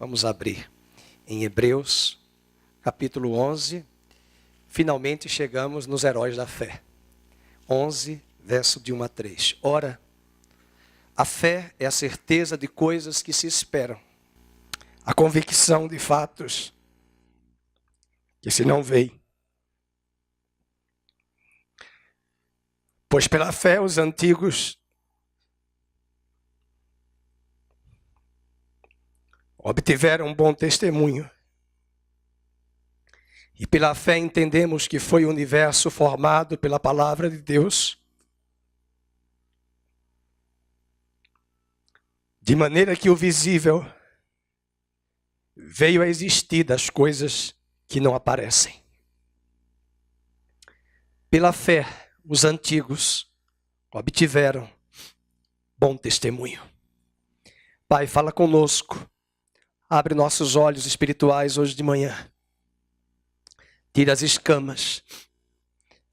Vamos abrir em Hebreus, capítulo 11. Finalmente chegamos nos heróis da fé. 11, verso de 1 a 3. Ora, a fé é a certeza de coisas que se esperam, a convicção de fatos que se não veem. Pois pela fé os antigos obtiveram um bom testemunho. E pela fé entendemos que foi o universo formado pela palavra de Deus, de maneira que o visível veio a existir das coisas que não aparecem. Pela fé, os antigos obtiveram bom testemunho. Pai, fala conosco. Abre nossos olhos espirituais hoje de manhã. Tira as escamas.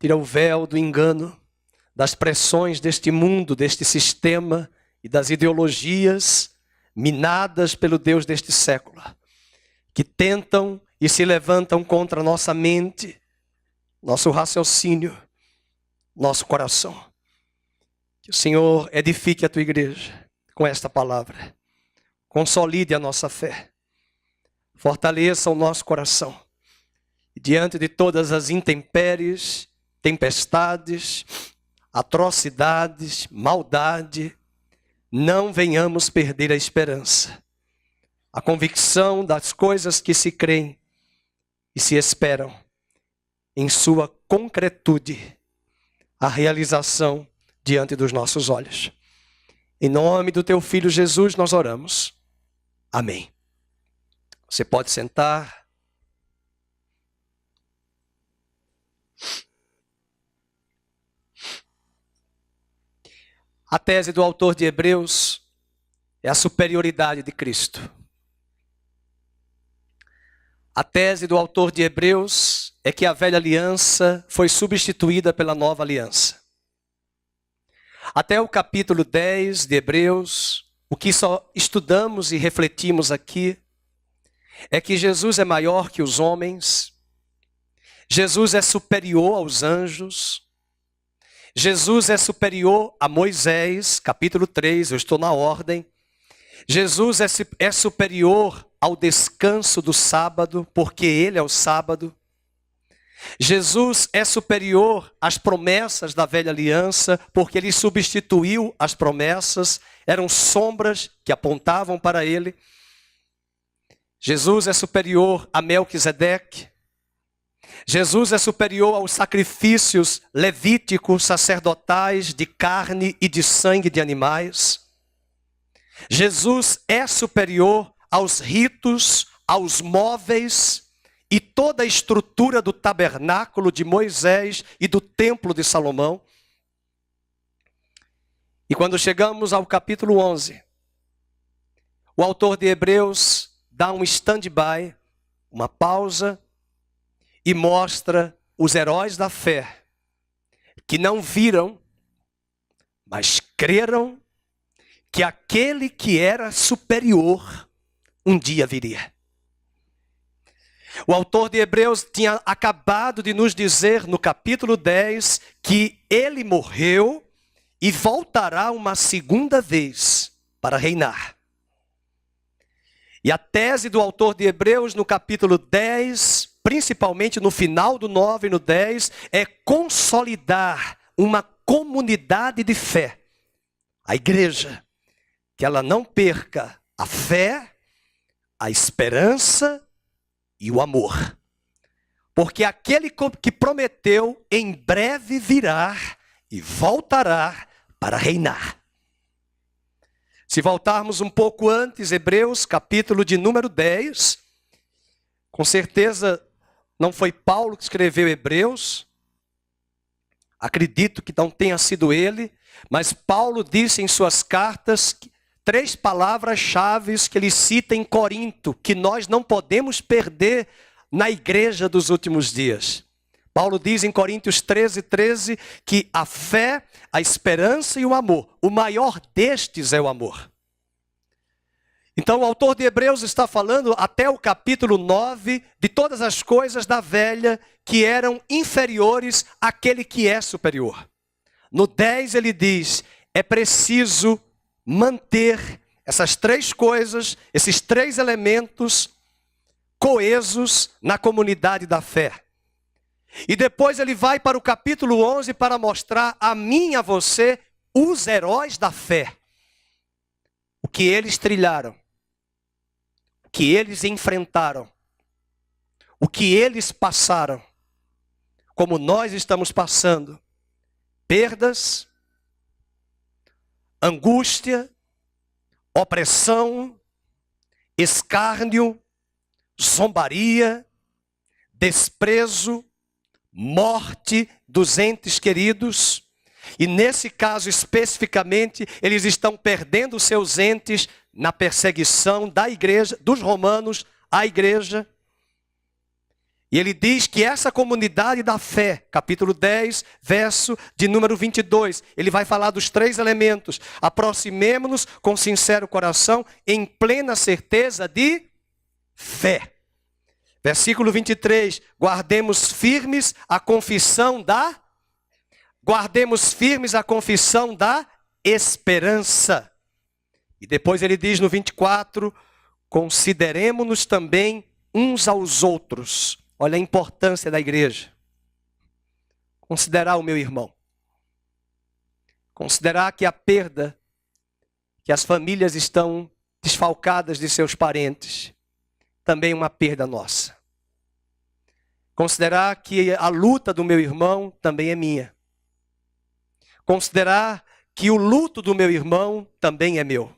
Tira o véu do engano, das pressões deste mundo, deste sistema e das ideologias minadas pelo Deus deste século, que tentam e se levantam contra a nossa mente, nosso raciocínio, nosso coração. Que o Senhor edifique a tua igreja com esta palavra. Consolide a nossa fé. Fortaleça o nosso coração. E diante de todas as intempéries, tempestades, atrocidades, maldade, não venhamos perder a esperança. A convicção das coisas que se creem e se esperam em sua concretude, a realização diante dos nossos olhos. Em nome do teu Filho Jesus nós oramos. Amém. Você pode sentar. A tese do autor de Hebreus é a superioridade de Cristo. A tese do autor de Hebreus é que a velha aliança foi substituída pela nova aliança. Até o capítulo 10 de Hebreus, o que só estudamos e refletimos aqui é que Jesus é maior que os homens, Jesus é superior aos anjos, Jesus é superior a Moisés, capítulo 3, eu estou na ordem. Jesus é superior ao descanso do sábado, porque ele é o sábado. Jesus é superior às promessas da velha aliança, porque ele substituiu as promessas, eram sombras que apontavam para ele. Jesus é superior a Melquisedeque. Jesus é superior aos sacrifícios levíticos, sacerdotais, de carne e de sangue de animais. Jesus é superior aos ritos, aos móveis e toda a estrutura do tabernáculo de Moisés e do templo de Salomão. E quando chegamos ao capítulo 11, o autor de Hebreus dá um stand-by, uma pausa, e mostra os heróis da fé, que não viram, mas creram que aquele que era superior um dia viria. O autor de Hebreus tinha acabado de nos dizer no capítulo 10 que ele morreu e voltará uma segunda vez para reinar. E a tese do autor de Hebreus no capítulo 10, principalmente no final do 9 e no 10, é consolidar uma comunidade de fé. A igreja, que ela não perca a fé, a esperança e o amor. Porque aquele que prometeu em breve virá e voltará para reinar. Se voltarmos um pouco antes, Hebreus, capítulo de número 10, com certeza não foi Paulo que escreveu Hebreus, acredito que não tenha sido ele, mas Paulo disse em suas cartas 3 palavras-chave que ele cita em Corinto, que nós não podemos perder na igreja dos últimos dias. Paulo diz em Coríntios 13, que a fé, a esperança e o amor, o maior destes é o amor. Então o autor de Hebreus está falando até o capítulo 9 de todas as coisas da velha que eram inferiores àquele que é superior. No 10 ele diz, é preciso manter essas três coisas, esses três elementos coesos na comunidade da fé. E depois ele vai para o capítulo 11 para mostrar a mim e a você os heróis da fé. O que eles trilharam, o que eles enfrentaram, o que eles passaram, como nós estamos passando. Perdas, angústia, opressão, escárnio, zombaria, desprezo, morte dos entes queridos. E nesse caso especificamente, eles estão perdendo seus entes na perseguição da igreja, dos romanos à igreja. E ele diz que essa comunidade da fé, capítulo 10, verso de número 22, ele vai falar dos três elementos. Aproximemo-nos com sincero coração, em plena certeza de fé. Versículo 23, guardemos firmes a confissão da esperança. E depois ele diz no 24, consideremo-nos também uns aos outros. Olha a importância da igreja. Considerar o meu irmão. Considerar que a perda, que as famílias estão desfalcadas de seus parentes, também é uma perda nossa. Considerar que a luta do meu irmão também é minha. Considerar que o luto do meu irmão também é meu.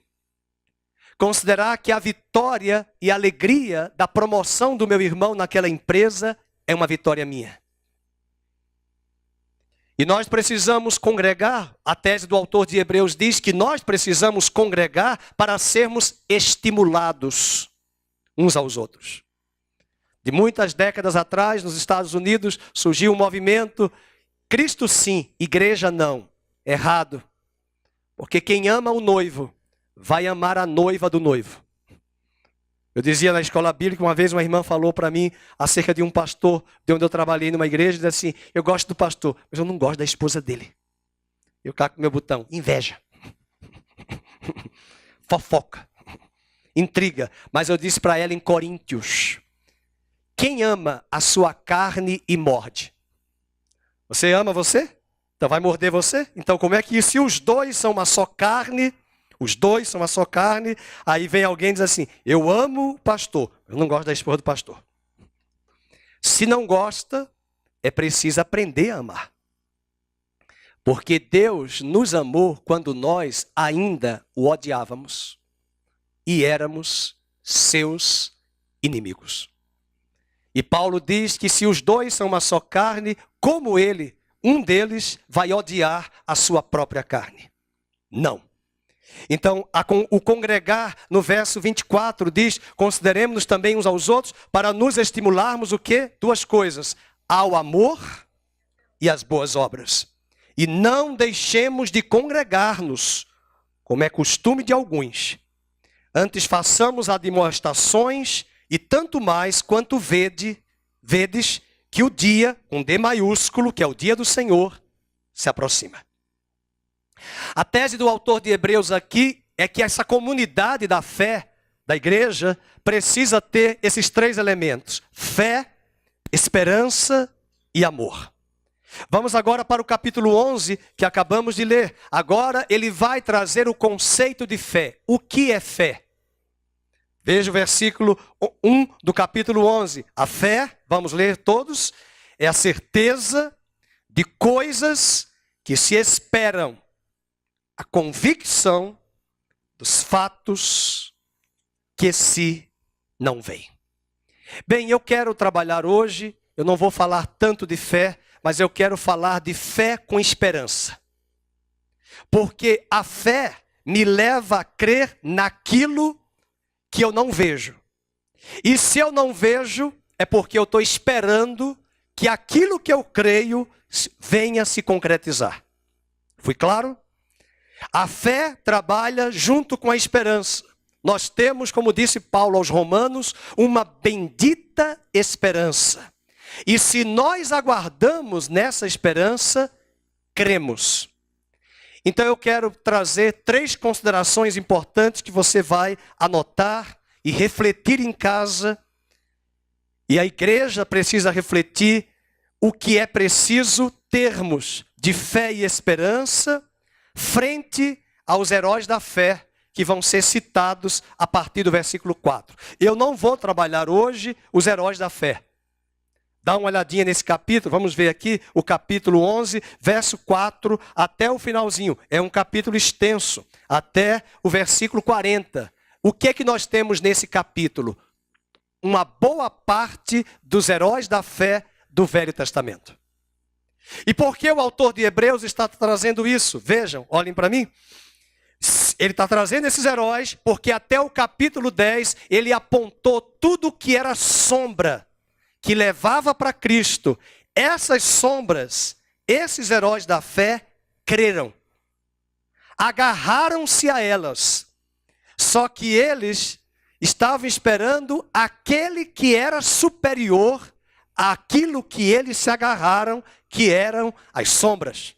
Considerar que a vitória e a alegria da promoção do meu irmão naquela empresa é uma vitória minha. E nós precisamos congregar, a tese do autor de Hebreus diz que nós precisamos congregar para sermos estimulados uns aos outros. De muitas décadas atrás, nos Estados Unidos, surgiu um movimento, Cristo sim, igreja não. Errado. Porque quem ama o noivo vai amar a noiva do noivo. Eu dizia na escola bíblica, uma vez uma irmã falou para mim acerca de um pastor de onde eu trabalhei numa igreja, e disse assim, eu gosto do pastor, mas eu não gosto da esposa dele. Eu caco no meu botão, inveja, fofoca, intriga. Mas eu disse para ela em Coríntios, quem ama a sua carne e morde? Você ama você? Então vai morder você? Então como é que se os dois são uma só carne, aí vem alguém e diz assim, eu amo o pastor, eu não gosto da esposa do pastor. Se não gosta, é preciso aprender a amar. Porque Deus nos amou quando nós ainda o odiávamos e éramos seus inimigos. E Paulo diz que se os dois são uma só carne, como ele, um deles vai odiar a sua própria carne? Não. Então, o congregar no verso 24 diz, consideremos-nos também uns aos outros para nos estimularmos o quê? Duas coisas, ao amor e às boas obras. E não deixemos de congregar-nos, como é costume de alguns. Antes façamos admoestações e tanto mais quanto vedes que o dia, com D maiúsculo, que é o dia do Senhor, se aproxima. A tese do autor de Hebreus aqui é que essa comunidade da fé, da igreja, precisa ter esses três elementos: fé, esperança e amor. Vamos agora para o capítulo 11, que acabamos de ler. Agora ele vai trazer o conceito de fé. O que é fé? Veja o versículo 1 do capítulo 11. A fé, vamos ler todos, é a certeza de coisas que se esperam, a convicção dos fatos que se não veem. Bem, eu quero trabalhar hoje, eu não vou falar tanto de fé, mas eu quero falar de fé com esperança. Porque a fé me leva a crer naquilo que eu não vejo. E se eu não vejo, é porque eu estou esperando que aquilo que eu creio venha se concretizar. Fui claro? A fé trabalha junto com a esperança. nós temos, como disse Paulo aos Romanos, uma bendita esperança. E se nós aguardamos nessa esperança, cremos. Então eu quero trazer 3 considerações importantes que você vai anotar e refletir em casa. E a igreja precisa refletir o que é preciso termos de fé e esperança frente aos heróis da fé que vão ser citados a partir do versículo 4. Eu não vou trabalhar hoje os heróis da fé. Dá uma olhadinha nesse capítulo, vamos ver aqui o capítulo 11, verso 4 até o finalzinho. É um capítulo extenso, até o versículo 40. O que é que nós temos nesse capítulo? Uma boa parte dos heróis da fé do Velho Testamento. E por que o autor de Hebreus está trazendo isso? Vejam, olhem para mim. Ele está trazendo esses heróis porque até o capítulo 10 ele apontou tudo o que era sombra que levava para Cristo. Essas sombras, esses heróis da fé, creram. Agarraram-se a elas. Só que eles estavam esperando aquele que era superior àquilo que eles se agarraram, que eram as sombras.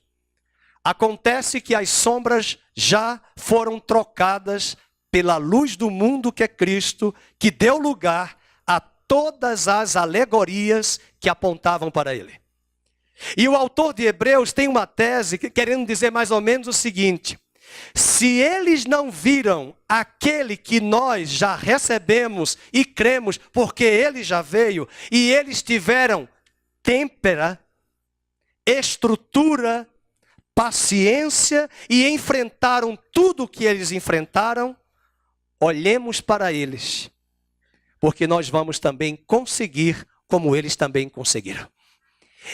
Acontece que as sombras já foram trocadas pela luz do mundo que é Cristo, que deu lugar a todas as alegorias que apontavam para ele. E o autor de Hebreus tem uma tese querendo dizer mais ou menos o seguinte: se eles não viram aquele que nós já recebemos e cremos, porque ele já veio, e eles tiveram têmpera, estrutura, paciência e enfrentaram tudo o que eles enfrentaram, olhemos para eles, porque nós vamos também conseguir como eles também conseguiram.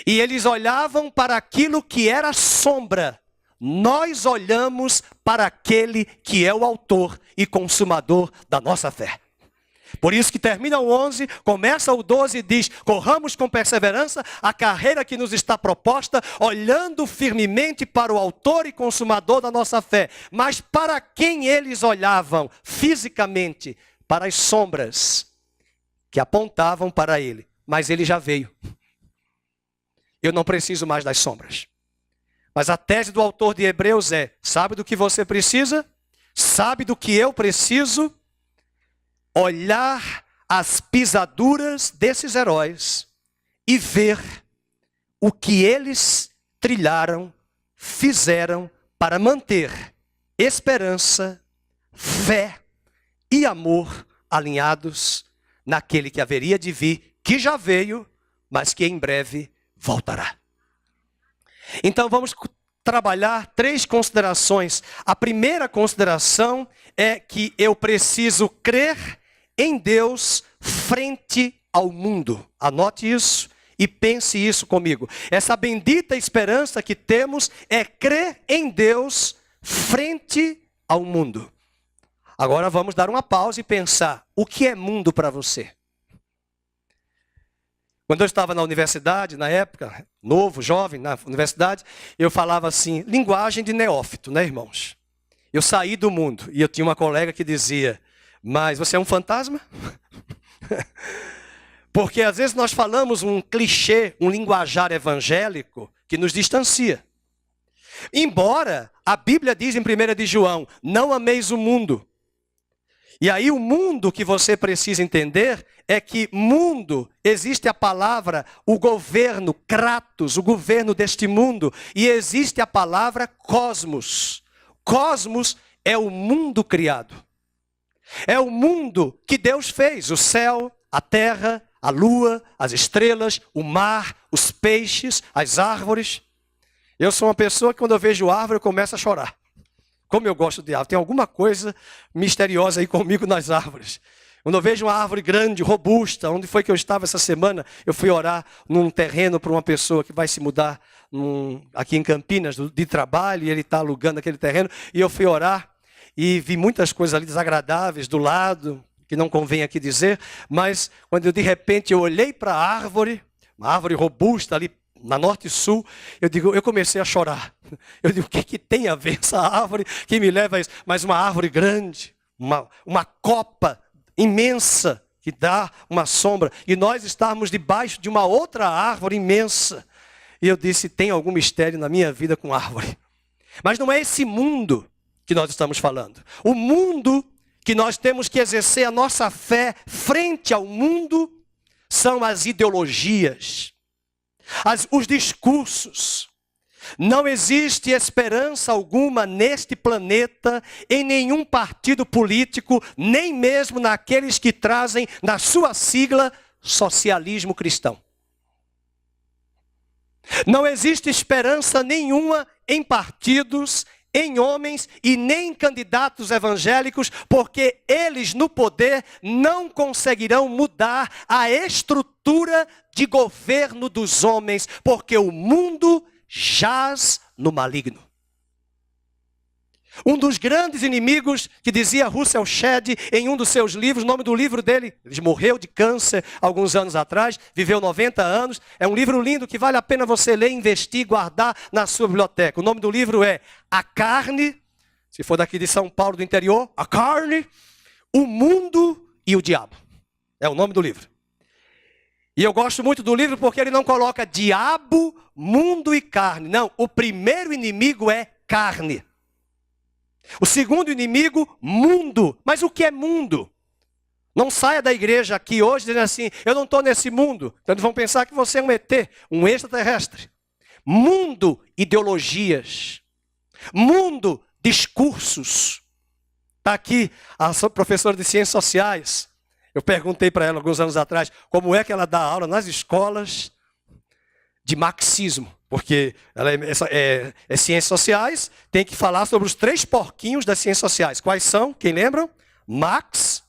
E eles olhavam para aquilo que era sombra. Nós olhamos para aquele que é o autor e consumador da nossa fé. Por isso que termina o 11, começa o 12 e diz: corramos com perseverança a carreira que nos está proposta, olhando firmemente para o autor e consumador da nossa fé. Mas para quem eles olhavam fisicamente? Para as sombras que apontavam para ele. Mas ele já veio. Eu não preciso mais das sombras. Mas a tese do autor de Hebreus é: sabe do que você precisa? Sabe do que eu preciso? Olhar as pisaduras desses heróis e ver o que eles trilharam, fizeram para manter esperança, fé e amor alinhados naquele que haveria de vir, que já veio, mas que em breve voltará. Então vamos trabalhar 3 considerações. A primeira consideração é que eu preciso crer em Deus frente ao mundo. Anote isso e pense isso comigo. Essa bendita esperança que temos é crer em Deus frente ao mundo. Agora vamos dar uma pausa e pensar: o que é mundo para você? Quando eu estava na universidade, na época, novo, jovem, na universidade, eu falava assim, linguagem de neófito, né, irmãos? Eu saí do mundo e eu tinha uma colega que dizia: mas você é um fantasma? Porque às vezes nós falamos um clichê, um linguajar evangélico que nos distancia. Embora a Bíblia diz em 1 de João, não ameis o mundo. E aí o mundo que você precisa entender é que mundo, existe a palavra, o governo, kratos, o governo deste mundo, e existe a palavra cosmos. Cosmos é o mundo criado. É o mundo que Deus fez, o céu, a terra, a lua, as estrelas, o mar, os peixes, as árvores. Eu sou uma pessoa que quando eu vejo árvore eu começo a chorar. Como eu gosto de árvore. Tem alguma coisa misteriosa aí comigo nas árvores. Quando eu vejo uma árvore grande, robusta, onde foi que eu estava essa semana? Eu fui orar num terreno para uma pessoa que vai se mudar aqui em Campinas, de trabalho, e ele está alugando aquele terreno. E eu fui orar e vi muitas coisas ali desagradáveis do lado, que não convém aqui dizer. Mas quando eu, de repente eu olhei para a árvore, uma árvore robusta ali, na norte e sul, eu comecei a chorar. Eu digo, o que tem a ver essa árvore que me leva a isso? Mas uma árvore grande, uma copa imensa que dá uma sombra, e nós estarmos debaixo de uma outra árvore imensa. E eu disse, tem algum mistério na minha vida com árvore. Mas não é esse mundo que nós estamos falando. O mundo que nós temos que exercer a nossa fé frente ao mundo são as ideologias, os discursos. Não existe esperança alguma neste planeta, em nenhum partido político, nem mesmo naqueles que trazem na sua sigla socialismo cristão. Não existe esperança nenhuma em partidos, em homens e nem em candidatos evangélicos, porque eles no poder não conseguirão mudar a estrutura de governo dos homens, porque o mundo jaz no maligno. Um dos grandes inimigos que dizia Russell Shedd em um dos seus livros, o nome do livro dele, ele morreu de câncer alguns anos atrás, viveu 90 anos, é um livro lindo que vale a pena você ler, investir, guardar na sua biblioteca. O nome do livro é A Carne, se for daqui de São Paulo do interior, A Carne, o Mundo e o Diabo. É o nome do livro. E eu gosto muito do livro porque ele não coloca diabo, mundo e carne. Não, o primeiro inimigo é carne. O segundo inimigo, mundo. Mas o que é mundo? Não saia da igreja aqui hoje dizendo assim, eu não estou nesse mundo. Então eles vão pensar que você é um ET, um extraterrestre. Mundo, ideologias. Mundo, discursos. Está aqui a professora de Ciências Sociais. Eu perguntei para ela alguns anos atrás como é que ela dá aula nas escolas de marxismo. Porque ela é Ciências Sociais, tem que falar sobre os 3 porquinhos das Ciências Sociais. Quais são? Quem lembram? Max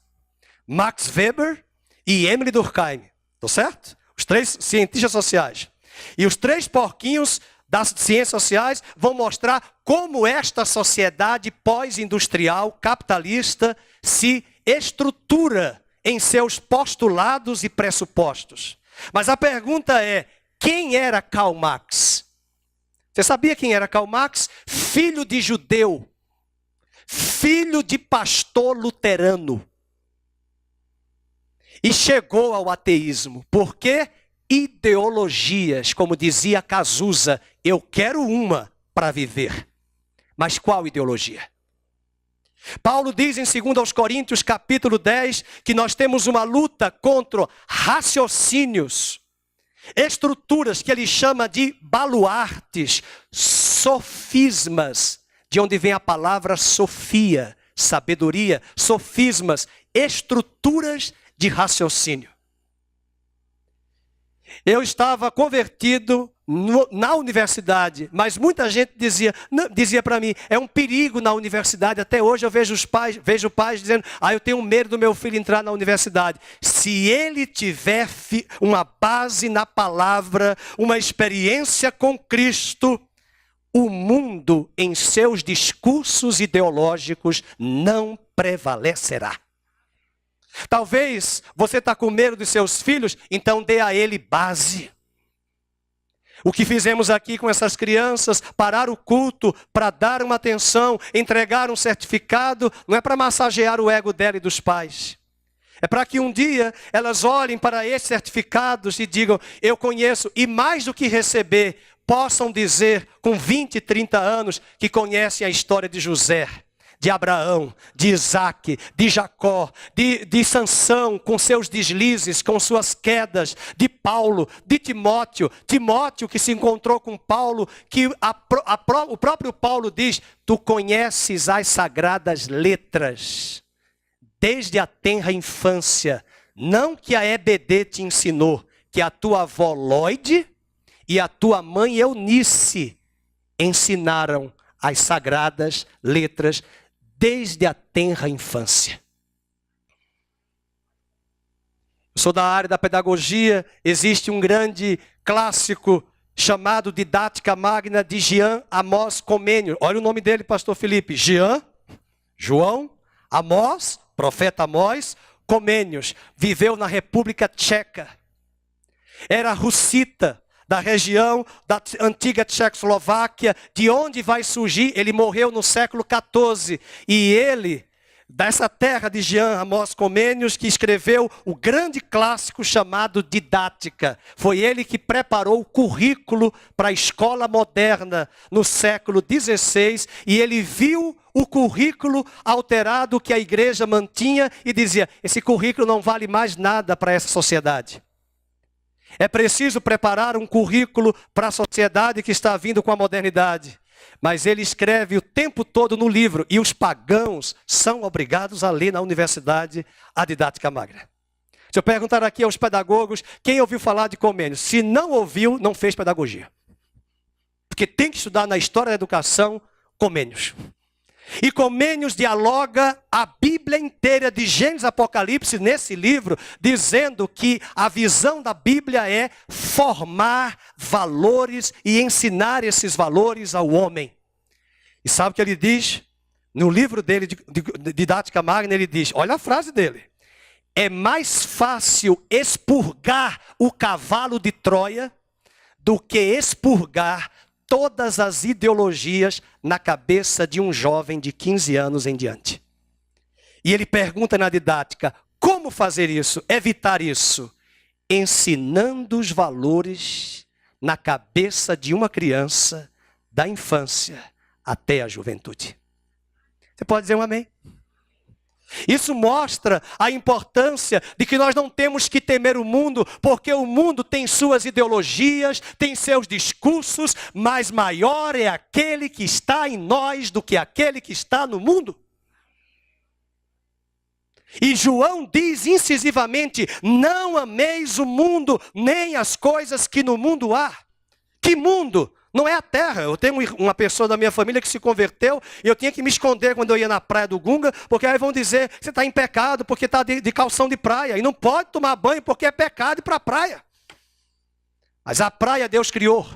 Weber e Emile Durkheim. Estou certo? Os 3 cientistas sociais. E os 3 porquinhos das Ciências Sociais vão mostrar como esta sociedade pós-industrial, capitalista, se estrutura em seus postulados e pressupostos. Mas a pergunta é, quem era Karl Marx? Você sabia quem era Karl Marx? Filho de judeu, filho de pastor luterano. E chegou ao ateísmo. Por quê? Ideologias, como dizia Cazuza, eu quero uma para viver. Mas qual ideologia? Paulo diz em 2 Coríntios capítulo 10 que nós temos uma luta contra raciocínios, estruturas que ele chama de baluartes, sofismas, de onde vem a palavra sofia, sabedoria, sofismas, estruturas de raciocínio. Eu estava convertido na universidade, mas muita gente dizia para mim, é um perigo na universidade. Até hoje eu vejo pais dizendo, eu tenho medo do meu filho entrar na universidade. Se ele tiver uma base na palavra, uma experiência com Cristo, o mundo em seus discursos ideológicos não prevalecerá. Talvez você está com medo dos seus filhos, então dê a ele base. O que fizemos aqui com essas crianças, parar o culto para dar uma atenção, entregar um certificado, não é para massagear o ego dela e dos pais. É para que um dia elas olhem para esses certificados e digam, eu conheço, e mais do que receber, possam dizer com 20, 30 anos que conhecem a história de José, de Abraão, de Isaac, de Jacó, de Sansão, com seus deslizes, com suas quedas, de Paulo, de Timóteo que se encontrou com Paulo, que o próprio Paulo diz, tu conheces as sagradas letras, desde a tenra infância, não que a EBD te ensinou, que a tua avó Lloyd e a tua mãe Eunice ensinaram as sagradas letras desde a tenra infância. Eu sou da área da pedagogia, existe um grande clássico chamado Didática Magna de Jean Amos Comênio. Olha o nome dele, pastor Felipe. João, Amós, profeta Amós, Comênios. Viveu na República Tcheca. Era russita, da região da antiga Tchecoslováquia, de onde vai surgir, ele morreu no século XIV, e ele dessa terra de Jean Amos Comênios, que escreveu o grande clássico chamado Didática. Foi ele que preparou o currículo para a escola moderna no século XVI, e ele viu o currículo alterado que a igreja mantinha e dizia: esse currículo não vale mais nada para essa sociedade. É preciso preparar um currículo para a sociedade que está vindo com a modernidade. Mas ele escreve o tempo todo no livro, e os pagãos são obrigados a ler na universidade a didática magra. Se eu perguntar aqui aos pedagogos, quem ouviu falar de Comênios? Se não ouviu, não fez pedagogia. Porque tem que estudar na história da educação Comênios. E Comênios dialoga a Bíblia inteira, de Gênesis a Apocalipse, nesse livro, dizendo que a visão da Bíblia é formar valores e ensinar esses valores ao homem. E sabe o que ele diz? No livro dele, de Didática Magna, ele diz, olha a frase dele: é mais fácil expurgar o cavalo de Troia do que expurgar todas as ideologias na cabeça de um jovem de 15 anos em diante. E ele pergunta na didática, como fazer isso, evitar isso? Ensinando os valores na cabeça de uma criança, da infância até a juventude. Você pode dizer um amém? Isso mostra a importância de que nós não temos que temer o mundo, porque o mundo tem suas ideologias, tem seus discursos, mas maior é aquele que está em nós do que aquele que está no mundo. E João diz incisivamente, não ameis o mundo, nem as coisas que no mundo há. Que mundo? Não é a terra. Eu tenho uma pessoa da minha família que se converteu e eu tinha que me esconder quando eu ia na praia do Gunga, porque aí vão dizer, você está em pecado porque está de calção de praia. E não pode tomar banho porque é pecado ir para a praia. Mas a praia Deus criou.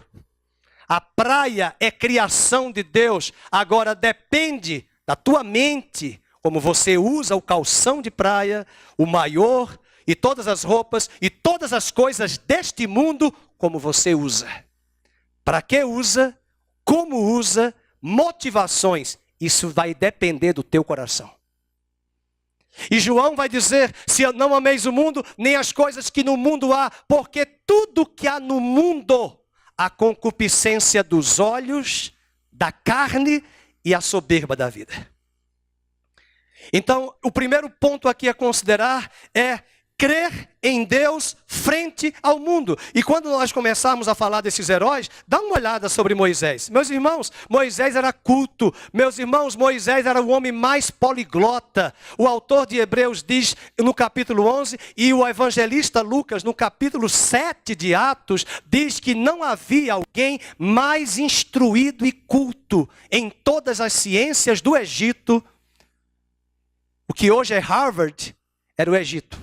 A praia é criação de Deus. Agora depende da tua mente, como você usa o calção de praia, o maior e todas as roupas e todas as coisas deste mundo, como você usa. Para que usa, como usa, motivações, isso vai depender do teu coração. E João vai dizer, se não ameis o mundo, nem as coisas que no mundo há, porque tudo que há no mundo, a concupiscência dos olhos, da carne e a soberba da vida. Então, o primeiro ponto aqui a considerar é crer em Deus frente ao mundo. E quando nós começarmos a falar desses heróis, dá uma olhada sobre Moisés. Meus irmãos, Moisés era culto. Meus irmãos, Moisés era o homem mais poliglota. O autor de Hebreus diz no capítulo 11, e o evangelista Lucas no capítulo 7 de Atos, diz que não havia alguém mais instruído e culto em todas as ciências do Egito. O que hoje é Harvard, era o Egito.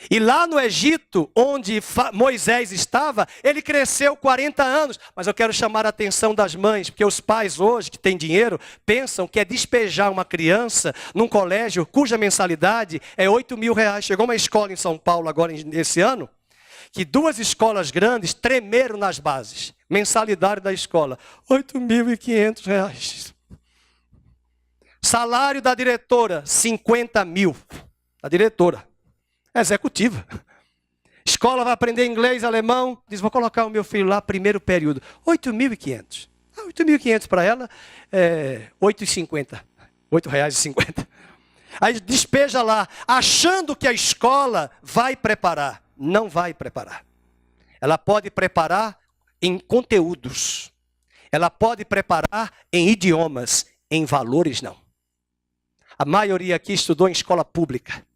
E lá no Egito, onde Moisés estava, ele cresceu 40 anos. Mas eu quero chamar a atenção das mães, porque os pais hoje, que têm dinheiro, pensam que é despejar uma criança num colégio cuja mensalidade é R$8.000. Chegou uma escola em São Paulo agora, esse ano, que 2 escolas grandes tremeram nas bases. Mensalidade da escola, R$8.500. Salário da diretora, 50 mil. A diretora. Executiva. Escola vai aprender inglês, alemão. Diz, vou colocar o meu filho lá, primeiro período. 8.500. 8.500 para ela, R$8,50. R$8,50. Aí despeja lá, achando que a escola vai preparar. Não vai preparar. Ela pode preparar em conteúdos. Ela pode preparar em idiomas, em valores não. A maioria aqui estudou em escola pública.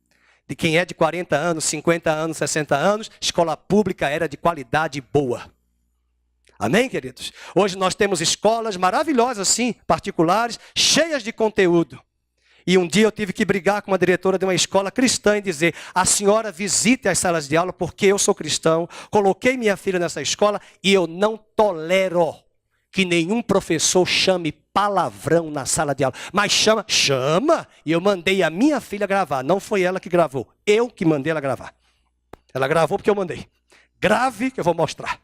De quem é de 40 anos, 50 anos, 60 anos, escola pública era de qualidade boa. Amém, queridos? Hoje nós temos escolas maravilhosas, sim, particulares, cheias de conteúdo. E um dia eu tive que brigar com uma diretora de uma escola cristã e dizer, a senhora visite as salas de aula porque eu sou cristão, coloquei minha filha nessa escola e eu não tolero que nenhum professor chame palavrão na sala de aula. Mas chama. E eu mandei a minha filha gravar. Não foi ela que gravou. Eu que mandei ela gravar. Ela gravou porque eu mandei. Grave que eu vou mostrar.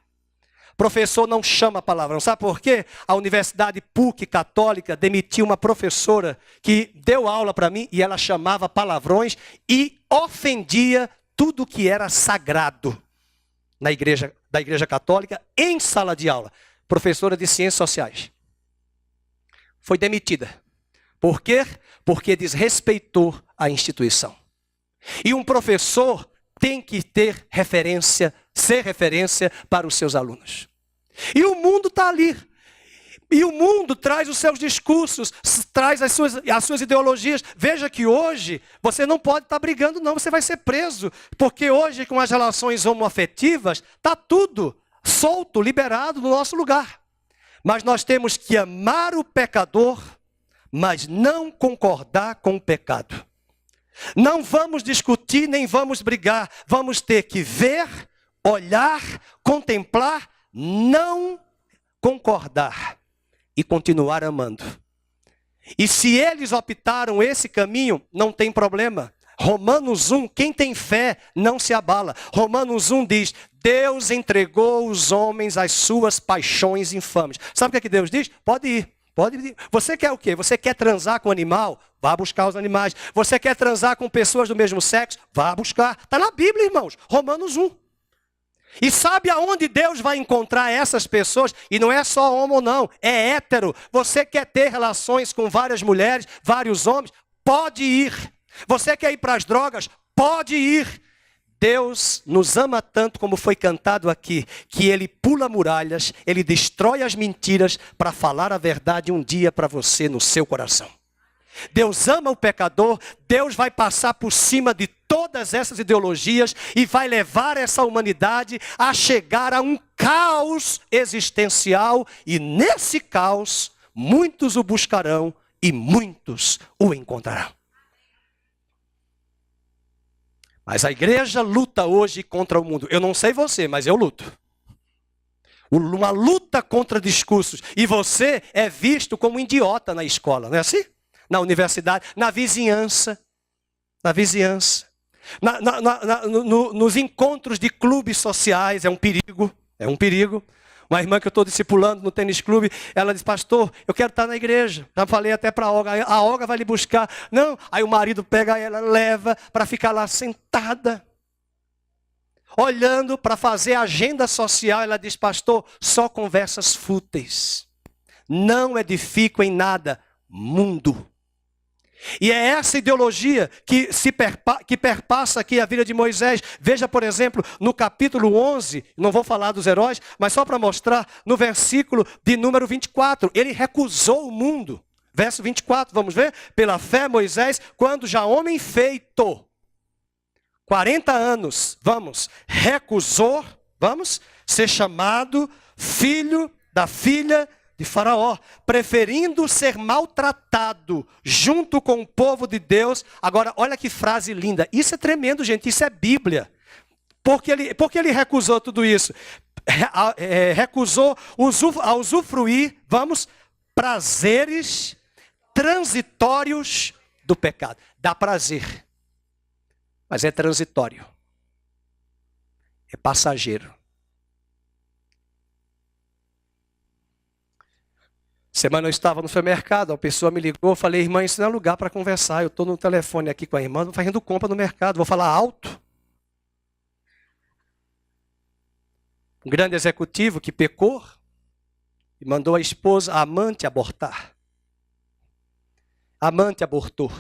Professor não chama palavrão. Sabe por quê? A Universidade PUC Católica demitiu uma professora que deu aula para mim e ela chamava palavrões e ofendia tudo que era sagrado da igreja católica em sala de aula. Professora de Ciências Sociais. Foi demitida. Por quê? Porque desrespeitou a instituição. E um professor tem que ter referência, ser referência para os seus alunos. E o mundo está ali. E o mundo traz os seus discursos, traz as suas ideologias. Veja que hoje você não pode estar brigando, não, você vai ser preso. Porque hoje, com as relações homoafetivas, está tudo solto, liberado no nosso lugar. Mas nós temos que amar o pecador, mas não concordar com o pecado. Não vamos discutir, nem vamos brigar. Vamos ter que ver, olhar, contemplar, não concordar e continuar amando. E se eles optaram esse caminho, não tem problema. Romanos 1, quem tem fé não se abala. Romanos 1 diz, Deus entregou os homens às suas paixões infames. Sabe o que Deus diz? Pode ir. Pode ir. Você quer o quê? Você quer transar com animal? Vá buscar os animais. Você quer transar com pessoas do mesmo sexo? Vá buscar. Está na Bíblia, irmãos. Romanos 1. E sabe aonde Deus vai encontrar essas pessoas? E não é só homo, não. É hétero. Você quer ter relações com várias mulheres, vários homens? Pode ir. Você quer ir para as drogas? Pode ir. Deus nos ama tanto, como foi cantado aqui, que Ele pula muralhas, Ele destrói as mentiras para falar a verdade um dia para você no seu coração. Deus ama o pecador, Deus vai passar por cima de todas essas ideologias e vai levar essa humanidade a chegar a um caos existencial. E nesse caos, muitos o buscarão e muitos o encontrarão. Mas a igreja luta hoje contra o mundo. Eu não sei você, mas eu luto. Uma luta contra discursos. E você é visto como um idiota na escola, não é assim? Na universidade, na vizinhança. Na vizinhança. Nos encontros de clubes sociais, é um perigo. É um perigo. Uma irmã que eu estou discipulando no tênis clube, ela diz, pastor, eu quero estar na igreja. Já falei até para a Olga vai lhe buscar. Não, aí o marido pega ela, leva para ficar lá sentada. Olhando para fazer agenda social, ela diz, pastor, só conversas fúteis. Não edifico em nada, mundo. E é essa ideologia que perpassa aqui a vida de Moisés. Veja, por exemplo, no capítulo 11, não vou falar dos heróis, mas só para mostrar, no versículo de número 24, ele recusou o mundo. Verso 24, vamos ver? Pela fé, Moisés, quando já homem feito, 40 anos, recusou, ser chamado filho da filha de Faraó, preferindo ser maltratado junto com o povo de Deus. Agora, olha que frase linda. Isso é tremendo, gente. Isso é Bíblia. Por que ele recusou tudo isso? Recusou a usufruir, prazeres transitórios do pecado. Dá prazer, mas é transitório. É passageiro. Semana eu estava no supermercado, a pessoa me ligou, eu falei, irmã, isso não é lugar para conversar, eu estou no telefone aqui com a irmã, estou fazendo compra no mercado, vou falar alto. Um grande executivo que pecou e mandou a esposa, a amante, abortar. A amante abortou.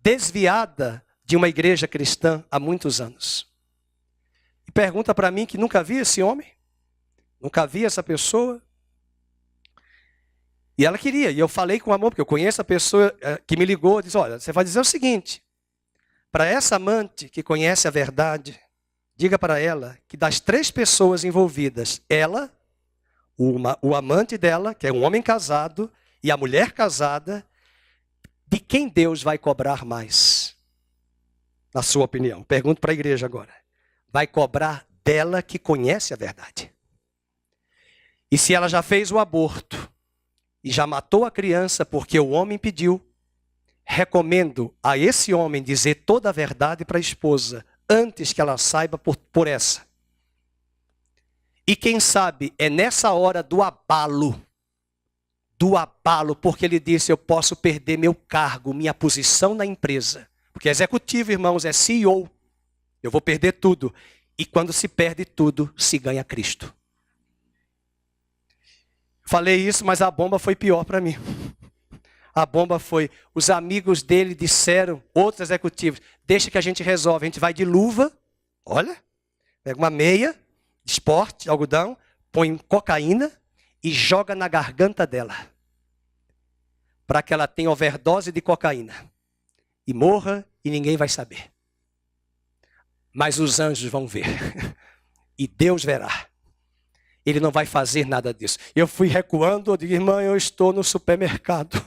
Desviada de uma igreja cristã há muitos anos. E pergunta para mim que nunca vi esse homem, nunca vi essa pessoa. E ela queria, e eu falei com amor, porque eu conheço a pessoa que me ligou, disse, olha, você vai dizer o seguinte, para essa amante que conhece a verdade, diga para ela que das 3 pessoas envolvidas, ela, o amante dela, que é um homem casado, e a mulher casada, de quem Deus vai cobrar mais? Na sua opinião. Pergunto para a igreja agora. Vai cobrar dela que conhece a verdade. E se ela já fez o aborto, e já matou a criança porque o homem pediu, recomendo a esse homem dizer toda a verdade para a esposa, antes que ela saiba por essa. E quem sabe é nessa hora do abalo, porque ele disse, eu posso perder meu cargo, minha posição na empresa. Porque executivo, irmãos, é CEO. Eu vou perder tudo. E quando se perde tudo, se ganha Cristo. Falei isso, mas a bomba foi pior para mim. A bomba foi, os amigos dele disseram, outros executivos, deixa que a gente resolve. A gente vai de luva, olha, pega uma meia de esporte, de algodão, põe cocaína e joga na garganta dela. Para que ela tenha overdose de cocaína. E morra e ninguém vai saber. Mas os anjos vão ver. E Deus verá. Ele não vai fazer nada disso. Eu fui recuando, eu digo, irmã, eu estou no supermercado.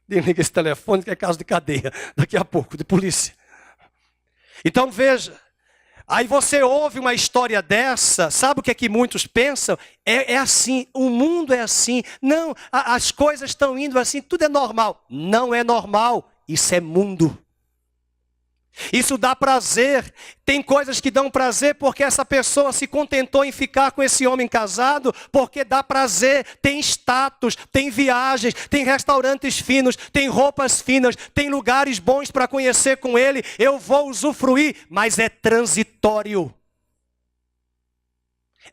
Desliga esse telefone que é caso de cadeia. Daqui a pouco, de polícia. Então veja. Aí você ouve uma história dessa, sabe o que é que muitos pensam? É assim, o mundo é assim. Não, as coisas estão indo assim, tudo é normal. Não é normal, isso é mundo. Isso dá prazer. Tem coisas que dão prazer porque essa pessoa se contentou em ficar com esse homem casado, porque dá prazer. Tem status, tem viagens, tem restaurantes finos, tem roupas finas, tem lugares bons para conhecer com ele. Eu vou usufruir, mas é transitório.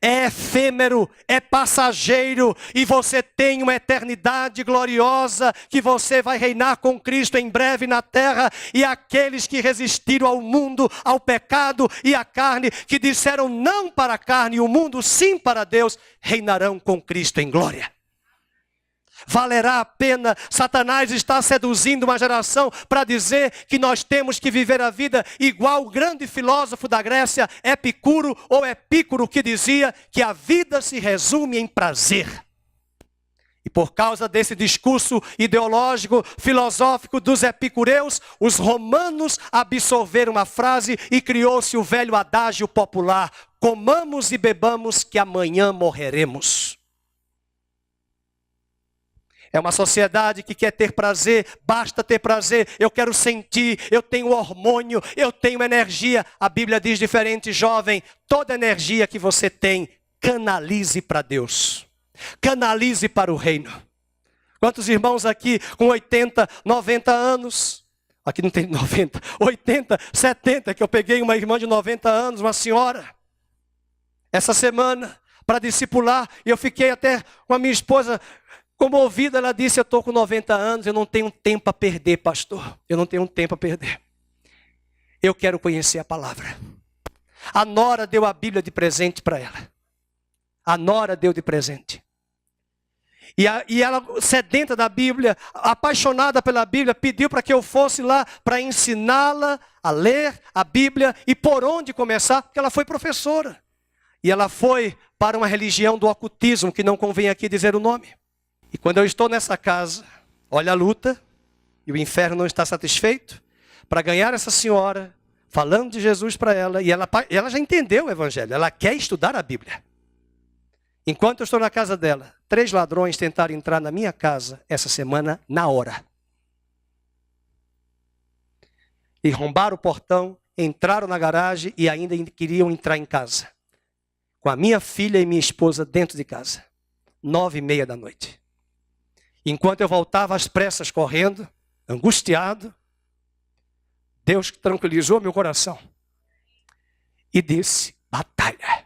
É efêmero, é passageiro, e você tem uma eternidade gloriosa, que você vai reinar com Cristo em breve na terra, e aqueles que resistiram ao mundo, ao pecado e à carne, que disseram não para a carne e o mundo sim para Deus, reinarão com Cristo em glória. Valerá a pena. Satanás está seduzindo uma geração para dizer que nós temos que viver a vida igual o grande filósofo da Grécia, Epicuro ou Epícoro, que dizia que a vida se resume em prazer. E por causa desse discurso ideológico, filosófico dos epicureus, os romanos absorveram a frase e criou-se o velho adágio popular: comamos e bebamos que amanhã morreremos. É uma sociedade que quer ter prazer, basta ter prazer, eu quero sentir, eu tenho hormônio, eu tenho energia. A Bíblia diz diferente, jovem, toda energia que você tem, canalize para Deus. Canalize para o reino. Quantos irmãos aqui com 80, 90 anos? Aqui não tem 90, 80, 70, que eu peguei uma irmã de 90 anos, uma senhora, essa semana, para discipular, e eu fiquei até com a minha esposa comovida. Ela disse, eu estou com 90 anos, eu não tenho tempo a perder, pastor. Eu não tenho tempo a perder. Eu quero conhecer a palavra. A nora deu a Bíblia de presente para ela. A nora deu de presente. E ela, sedenta da Bíblia, apaixonada pela Bíblia, pediu para que eu fosse lá para ensiná-la a ler a Bíblia e por onde começar, porque ela foi professora. E ela foi para uma religião do ocultismo, que não convém aqui dizer o nome. E quando eu estou nessa casa, olha a luta, e o inferno não está satisfeito, para ganhar essa senhora, falando de Jesus para ela, e ela já entendeu o evangelho, ela quer estudar a Bíblia. Enquanto eu estou na casa dela, 3 ladrões tentaram entrar na minha casa essa semana na hora. E arrombaram o portão, entraram na garagem e ainda queriam entrar em casa. Com a minha filha e minha esposa dentro de casa. 9h30 da noite. Enquanto eu voltava às pressas correndo, angustiado, Deus tranquilizou meu coração e disse, batalha,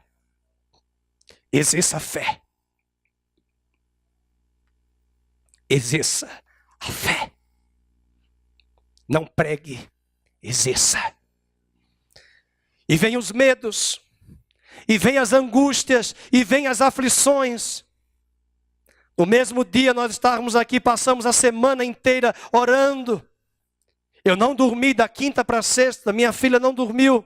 exerça a fé, exerça a fé, não pregue, exerça. E vem os medos, e vem as angústias, e vem as aflições. No mesmo dia nós estávamos aqui, passamos a semana inteira orando. Eu não dormi da quinta para a sexta, minha filha não dormiu.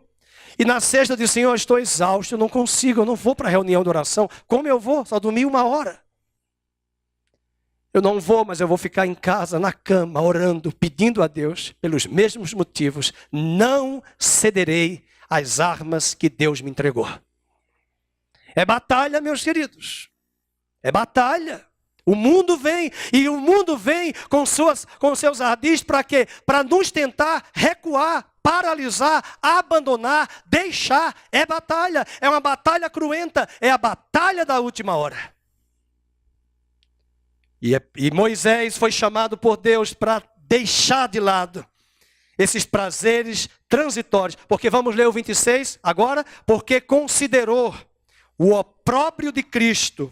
E na sexta eu disse, Senhor, eu estou exausto, eu não consigo, eu não vou para a reunião de oração. Como eu vou? Só dormi 1 hora. Eu não vou, mas eu vou ficar em casa, na cama, orando, pedindo a Deus, pelos mesmos motivos. Não cederei às armas que Deus me entregou. É batalha, meus queridos. É batalha. O mundo vem, e o mundo vem com seus ardis para quê? Para nos tentar recuar, paralisar, abandonar, deixar. É batalha, é uma batalha cruenta, é a batalha da última hora. E Moisés foi chamado por Deus para deixar de lado esses prazeres transitórios. Porque vamos ler o 26 agora? Porque considerou o opróbrio de Cristo,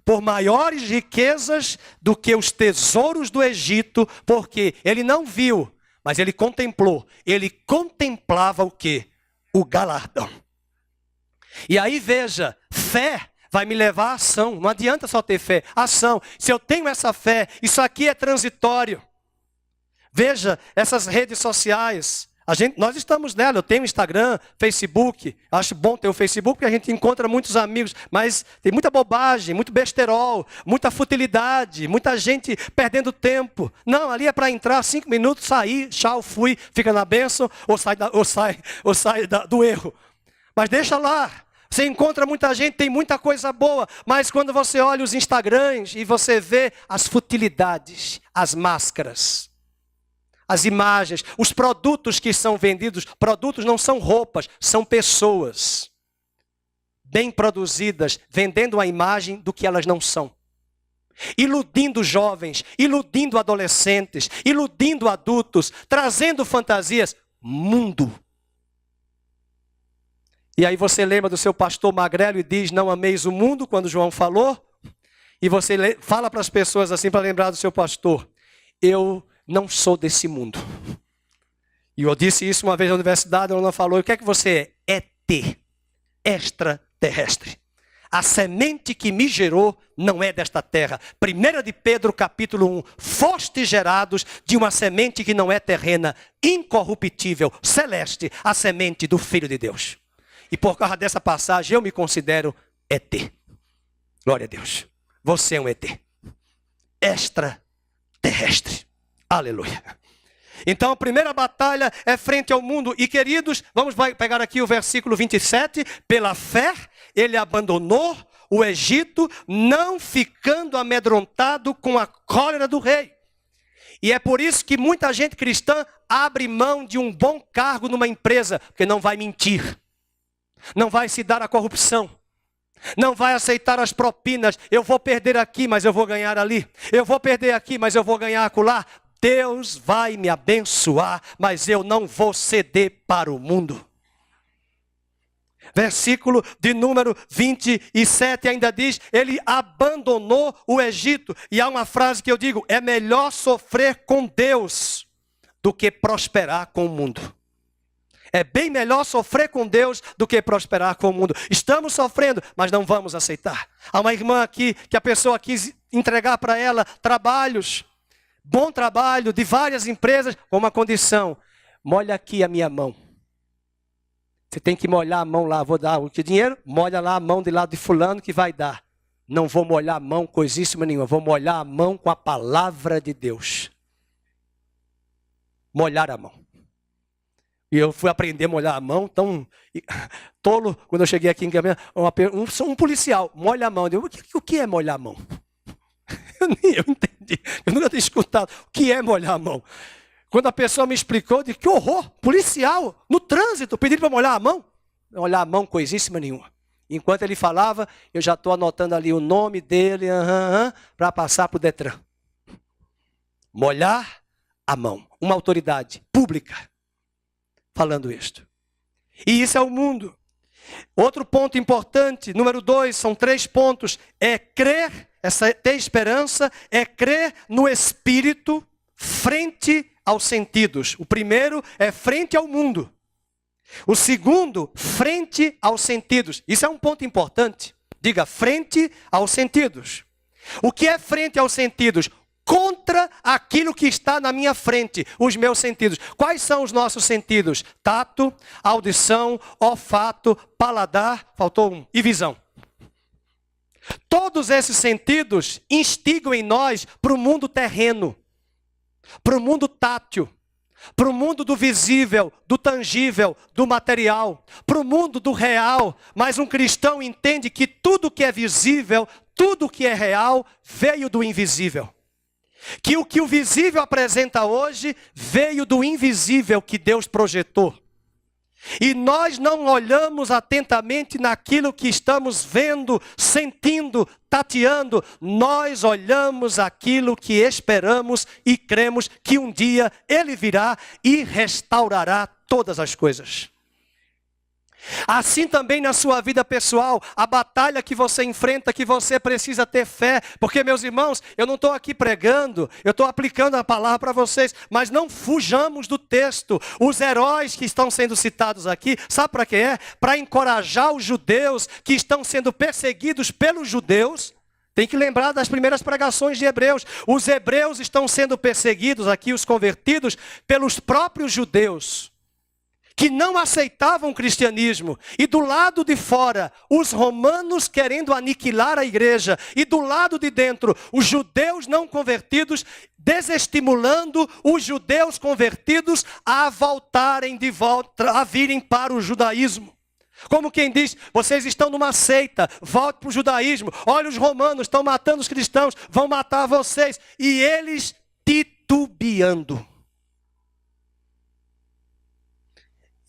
por maiores riquezas do que os tesouros do Egito, porque ele não viu, mas ele contemplou. Ele contemplava o quê? O galardão. E aí veja, fé vai me levar à ação. Não adianta só ter fé, ação. Se eu tenho essa fé, isso aqui é transitório. Veja, essas redes sociais, nós estamos nela, eu tenho Instagram, Facebook, acho bom ter o Facebook porque a gente encontra muitos amigos, mas tem muita bobagem, muito besterol, muita futilidade, muita gente perdendo tempo. Não, ali é para entrar 5 minutos, sair, tchau, fui, fica na bênção ou sai do erro. Mas deixa lá. Você encontra muita gente, tem muita coisa boa, mas quando você olha os Instagrams e você vê as futilidades, as máscaras, as imagens, os produtos que são vendidos, produtos não são roupas, são pessoas bem produzidas, vendendo a imagem do que elas não são. Iludindo jovens, iludindo adolescentes, iludindo adultos, trazendo fantasias, mundo. E aí você lembra do seu pastor magrelo e diz, não ameis o mundo, quando João falou. E você fala para as pessoas assim, para lembrar do seu pastor, eu não sou desse mundo. E eu disse isso uma vez na universidade, ela falou, o que é que você é? ET, extraterrestre. A semente que me gerou não é desta terra. 1 de Pedro capítulo 1, fostes gerados de uma semente que não é terrena, incorruptível, celeste, a semente do Filho de Deus. E por causa dessa passagem eu me considero ET. Glória a Deus. Você é um ET. Extraterrestre. Aleluia. Então a primeira batalha é frente ao mundo. E queridos, vamos pegar aqui o versículo 27. Pela fé ele abandonou o Egito, não ficando amedrontado com a cólera do rei. E é por isso que muita gente cristã abre mão de um bom cargo numa empresa, porque não vai mentir. Não vai se dar à corrupção. Não vai aceitar as propinas. Eu vou perder aqui, mas eu vou ganhar ali. Eu vou perder aqui, mas eu vou ganhar acolá. Deus vai me abençoar, mas eu não vou ceder para o mundo. Versículo de número 27 ainda diz, ele abandonou o Egito. E há uma frase que eu digo, é melhor sofrer com Deus do que prosperar com o mundo. É bem melhor sofrer com Deus do que prosperar com o mundo. Estamos sofrendo, mas não vamos aceitar. Há uma irmã aqui, que a pessoa quis entregar para ela trabalhos, bom trabalho de várias empresas, com uma condição. Molha aqui a minha mão. Você tem que molhar a mão lá, vou dar o dinheiro, molha lá a mão de lado de fulano que vai dar. Não vou molhar a mão coisíssima nenhuma, vou molhar a mão com a palavra de Deus. Molhar a mão. E eu fui aprender a molhar a mão, tão tolo, quando eu cheguei aqui em Gambela, um policial, molha a mão. Eu, o que é molhar a mão? Eu entendi, eu nunca tinha escutado o que é molhar a mão. Quando a pessoa me explicou, eu disse, que horror, policial, no trânsito, pedindo para molhar a mão. Molhar a mão, coisíssima nenhuma. Enquanto ele falava, eu já estou anotando ali o nome dele, para passar para o Detran. Molhar a mão, uma autoridade pública. Falando isto. E isso é o mundo. Outro ponto importante, número 2, são 3 pontos. É crer, ter esperança, é crer no Espírito frente aos sentidos. O primeiro é frente ao mundo. O segundo, frente aos sentidos. Isso é um ponto importante. Diga, frente aos sentidos. O que é frente aos sentidos? Contra aquilo que está na minha frente, os meus sentidos. Quais são os nossos sentidos? Tato, audição, olfato, paladar, faltou um, e visão. Todos esses sentidos instigam em nós para o mundo terreno, para o mundo tátil, para o mundo do visível, do tangível, do material, para o mundo do real. Mas um cristão entende que tudo que é visível, tudo que é real, veio do invisível. Que o visível apresenta hoje veio do invisível que Deus projetou. E nós não olhamos atentamente naquilo que estamos vendo, sentindo, tateando. Nós olhamos aquilo que esperamos e cremos que um dia Ele virá e restaurará todas as coisas. Assim também na sua vida pessoal, a batalha que você enfrenta, que você precisa ter fé. Porque, meus irmãos, eu não estou aqui pregando, eu estou aplicando a palavra para vocês. Mas não fujamos do texto. Os heróis que estão sendo citados aqui, sabe para quê? Para encorajar os judeus que estão sendo perseguidos pelos judeus. Tem que lembrar das primeiras pregações de Hebreus. Os hebreus estão sendo perseguidos aqui, os convertidos, pelos próprios judeus, que não aceitavam o cristianismo. E do lado de fora, os romanos querendo aniquilar a igreja. E do lado de dentro, os judeus não convertidos, desestimulando os judeus convertidos a voltarem de volta, a virem para o judaísmo. Como quem diz, vocês estão numa seita, volte para o judaísmo. Olha, os romanos estão matando os cristãos, vão matar vocês. E eles titubeando.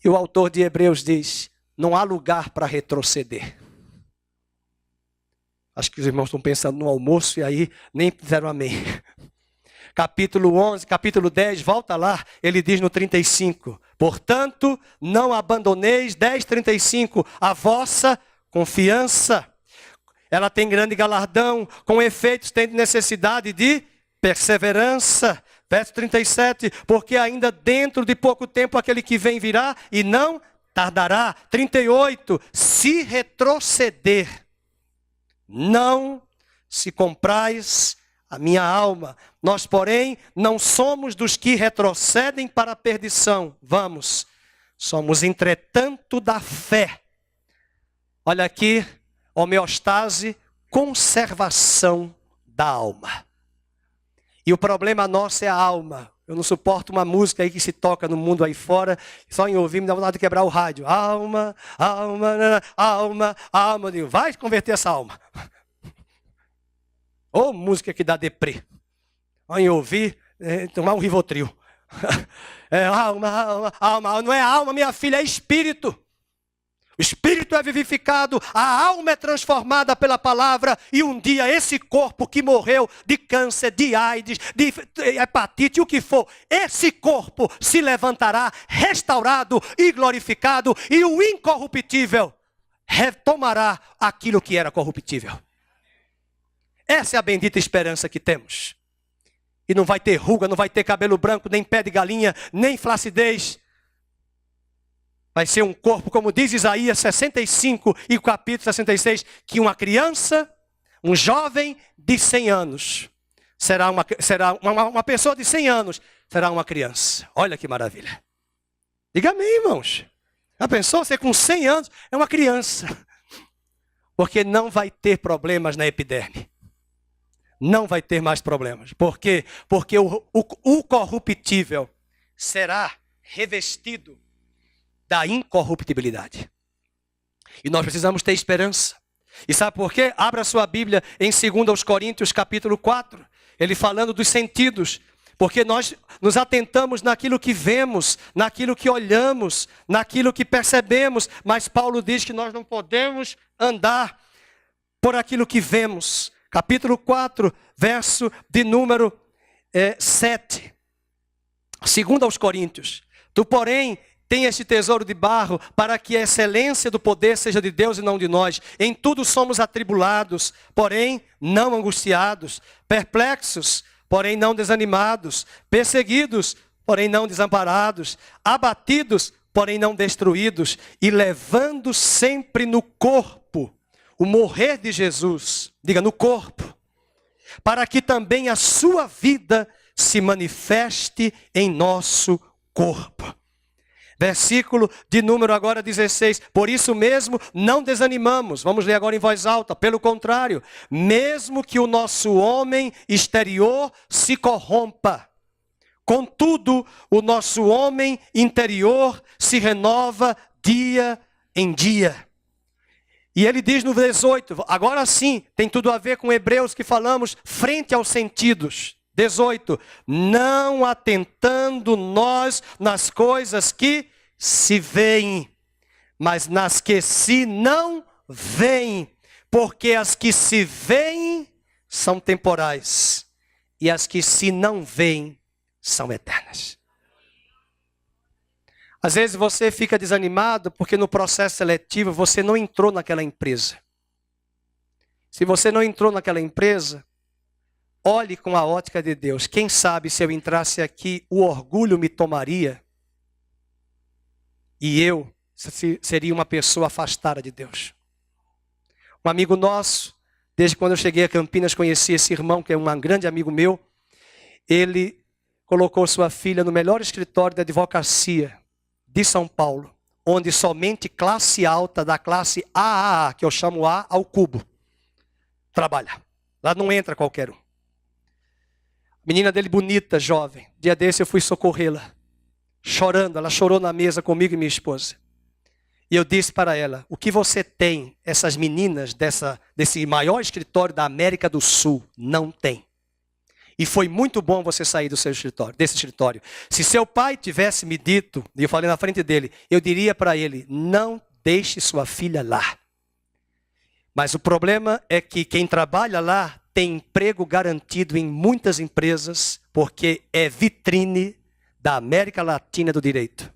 E o autor de Hebreus diz, não há lugar para retroceder. Acho que os irmãos estão pensando no almoço e aí nem fizeram amém. Capítulo 11, capítulo 10, volta lá, ele diz no 35. Portanto, não abandoneis, 10, 35, a vossa confiança. Ela tem grande galardão, com efeitos tem necessidade de perseverança. Verso 37, porque ainda dentro de pouco tempo aquele que vem virá e não tardará. 38, se retroceder, não se comprais a minha alma. Nós, porém, não somos dos que retrocedem para a perdição. Vamos, somos entretanto da fé. Olha aqui, homeostase, conservação da alma. E o problema nosso é a alma. Eu não suporto uma música aí que se toca no mundo aí fora, só em ouvir me dá vontade de quebrar o rádio. Alma, alma, alma, alma. Eu digo, vai converter essa alma. Ou música que dá deprê. Só em ouvir, tomar um Rivotril. Alma, alma, alma. Não é alma, minha filha, é espírito. O espírito é vivificado, a alma é transformada pela palavra e um dia esse corpo que morreu de câncer, de AIDS, de hepatite, o que for, esse corpo se levantará restaurado e glorificado e o incorruptível retomará aquilo que era corruptível. Essa é a bendita esperança que temos. E não vai ter ruga, não vai ter cabelo branco, nem pé de galinha, nem flacidez. Vai ser um corpo, como diz Isaías 65 e o capítulo 66, que uma criança, um jovem de 100 anos, será uma pessoa de 100 anos, será uma criança. Olha que maravilha. Diga amém, irmãos. Já pensou? Você com 100 anos é uma criança. Porque não vai ter problemas na epiderme. Não vai ter mais problemas. Por quê? Porque o corruptível será revestido da incorruptibilidade. E nós precisamos ter esperança. E sabe por quê? Abra sua Bíblia em 2 Coríntios capítulo 4. Ele falando dos sentidos. Porque nós nos atentamos naquilo que vemos, naquilo que olhamos, naquilo que percebemos. Mas Paulo diz que nós não podemos andar por aquilo que vemos. Capítulo 4, verso de número 7. 2 Coríntios. Tu, porém, tem este tesouro de barro, para que a excelência do poder seja de Deus e não de nós. Em tudo somos atribulados, porém não angustiados, perplexos, porém não desanimados, perseguidos, porém não desamparados, abatidos, porém não destruídos, e levando sempre no corpo o morrer de Jesus, diga no corpo, para que também a sua vida se manifeste em nosso corpo. Versículo de número agora 16. Por isso mesmo não desanimamos. Vamos ler agora em voz alta. Pelo contrário, mesmo que o nosso homem exterior se corrompa, contudo, o nosso homem interior se renova dia em dia. E ele diz no 18, agora sim, tem tudo a ver com Hebreus que falamos frente aos sentidos. 18. Não atentando nós nas coisas que se veem, mas nas que se não veem. Porque as que se veem são temporais, e as que se não veem são eternas. Às vezes você fica desanimado porque no processo seletivo você não entrou naquela empresa. Se você não entrou naquela empresa, olhe com a ótica de Deus. Quem sabe se eu entrasse aqui, o orgulho me tomaria e eu seria uma pessoa afastada de Deus. Um amigo nosso, desde quando eu cheguei a Campinas, conheci esse irmão, que é um grande amigo meu. Ele colocou sua filha no melhor escritório de advocacia de São Paulo, onde somente classe alta, da classe AAA, que eu chamo A ao cubo, trabalha. Lá não entra qualquer um. A menina dele bonita, jovem. Dia desse eu fui socorrê-la, chorando. Ela chorou na mesa comigo e minha esposa. E eu disse para ela, o que você tem, essas meninas desse maior escritório da América do Sul, não tem. E foi muito bom você sair do seu escritório, desse escritório. Se seu pai tivesse me dito, e eu falei na frente dele, eu diria para ele, não deixe sua filha lá. Mas o problema é que quem trabalha lá tem emprego garantido em muitas empresas, porque é vitrine da América Latina do direito.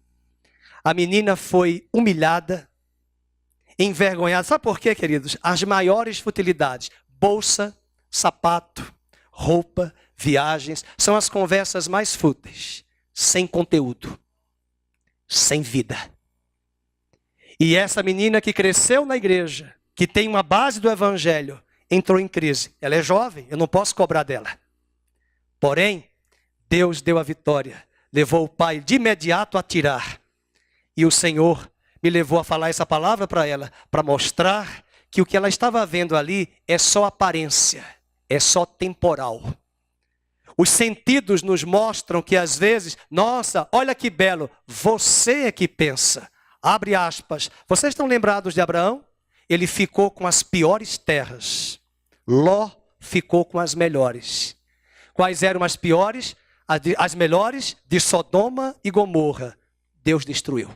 A menina foi humilhada, envergonhada. Sabe por quê, queridos? As maiores futilidades, bolsa, sapato, roupa, viagens, são as conversas mais fúteis, sem conteúdo, sem vida. E essa menina que cresceu na igreja, que tem uma base do evangelho, entrou em crise. Ela é jovem, eu não posso cobrar dela. Porém, Deus deu a vitória, levou o pai de imediato a tirar. E o Senhor me levou a falar essa palavra para ela, para mostrar que o que ela estava vendo ali é só aparência, é só temporal. Os sentidos nos mostram que às vezes, nossa, olha que belo, você é que pensa. Abre aspas. Vocês estão lembrados de Abraão? Ele ficou com as piores terras. Ló ficou com as melhores. Quais eram as piores? As melhores de Sodoma e Gomorra. Deus destruiu.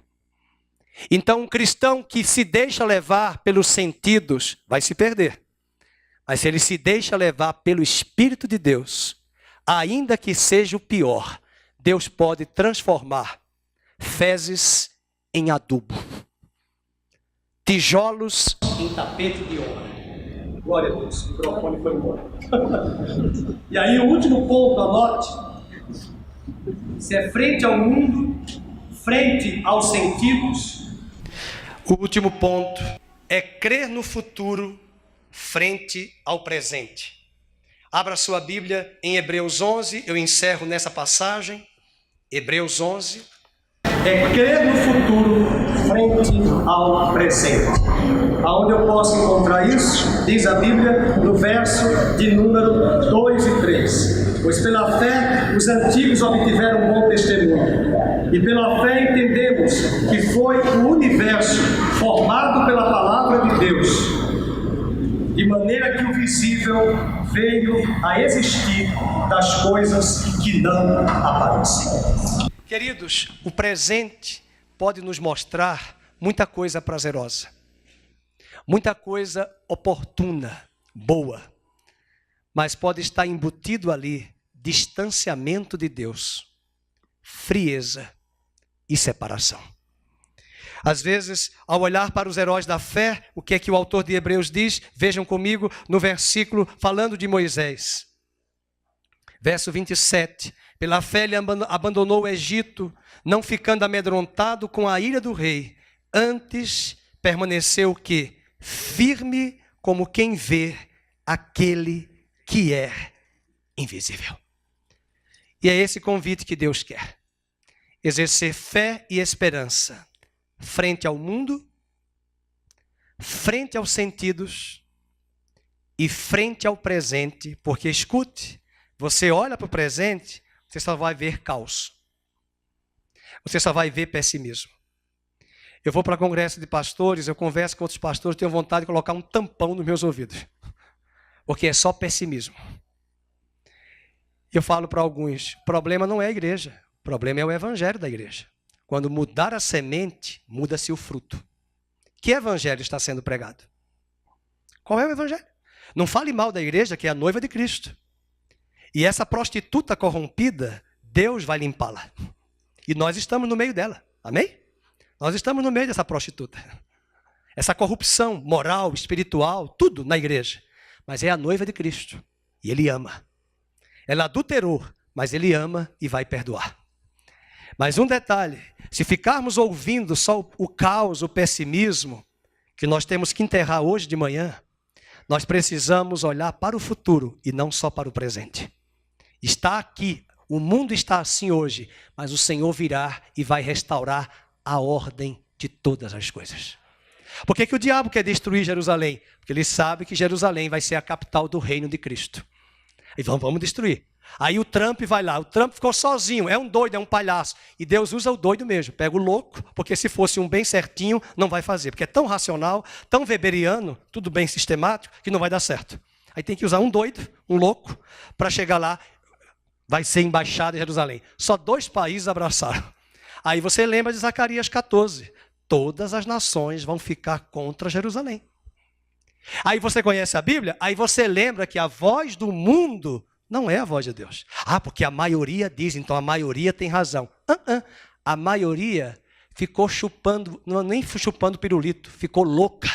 Então um cristão que se deixa levar pelos sentidos vai se perder. Mas se ele se deixa levar pelo Espírito de Deus, ainda que seja o pior, Deus pode transformar fezes em adubo, tijolos em tapete de honra. Glória a Deus, o microfone foi embora. E aí o último ponto, anote. Se é frente ao mundo, frente aos sentidos. O último ponto é crer no futuro frente ao presente. Abra sua Bíblia em Hebreus 11, eu encerro nessa passagem. Hebreus 11. É crer no futuro frente ao presente. Aonde eu posso encontrar isso? Diz a Bíblia no verso de número 2 e 3. Pois pela fé os antigos obtiveram bom testemunho. E pela fé entendemos que foi o universo formado pela palavra de Deus, de maneira que o visível veio a existir das coisas que não aparecem. Queridos, o presente pode nos mostrar muita coisa prazerosa, muita coisa oportuna, boa, mas pode estar embutido ali distanciamento de Deus, frieza e separação. Às vezes, ao olhar para os heróis da fé, o que é que o autor de Hebreus diz? Vejam comigo no versículo falando de Moisés. Verso 27. Pela fé ele abandonou o Egito, não ficando amedrontado com a ira do rei. Antes permaneceu o quê? Firme como quem vê aquele que é invisível. E é esse convite que Deus quer. Exercer fé e esperança frente ao mundo, frente aos sentidos e frente ao presente. Porque escute, você olha para o presente, você só vai ver caos. Você só vai ver pessimismo. Eu vou para congresso de pastores, eu converso com outros pastores, tenho vontade de colocar um tampão nos meus ouvidos. Porque é só pessimismo. Eu falo para alguns, o problema não é a igreja, o problema é o evangelho da igreja. Quando mudar a semente, muda-se o fruto. Que evangelho está sendo pregado? Qual é o evangelho? Não fale mal da igreja, que é a noiva de Cristo. E essa prostituta corrompida, Deus vai limpá-la. E nós estamos no meio dela. Amém? Nós estamos no meio dessa prostituta. Essa corrupção moral, espiritual, tudo na igreja. Mas é a noiva de Cristo. E Ele ama. Ela adulterou, mas Ele ama e vai perdoar. Mas um detalhe, se ficarmos ouvindo só o caos, o pessimismo, que nós temos que enterrar hoje de manhã, nós precisamos olhar para o futuro e não só para o presente. Está aqui, o mundo está assim hoje, mas o Senhor virá e vai restaurar a ordem de todas as coisas. Por que o diabo quer destruir Jerusalém? Porque ele sabe que Jerusalém vai ser a capital do reino de Cristo. E vamos destruir. Aí o Trump vai lá, o Trump ficou sozinho, é um doido, é um palhaço. E Deus usa o doido mesmo, pega o louco, porque se fosse um bem certinho, não vai fazer. Porque é tão racional, tão weberiano, tudo bem sistemático, que não vai dar certo. Aí tem que usar um doido, um louco, para chegar lá, vai ser embaixada em Jerusalém. Só 2 países abraçaram. Aí você lembra de Zacarias 14. Todas as nações vão ficar contra Jerusalém. Aí você conhece a Bíblia, aí você lembra que a voz do mundo não é a voz de Deus. Porque a maioria diz, então a maioria tem razão. A maioria ficou chupando, não nem chupando pirulito, ficou louca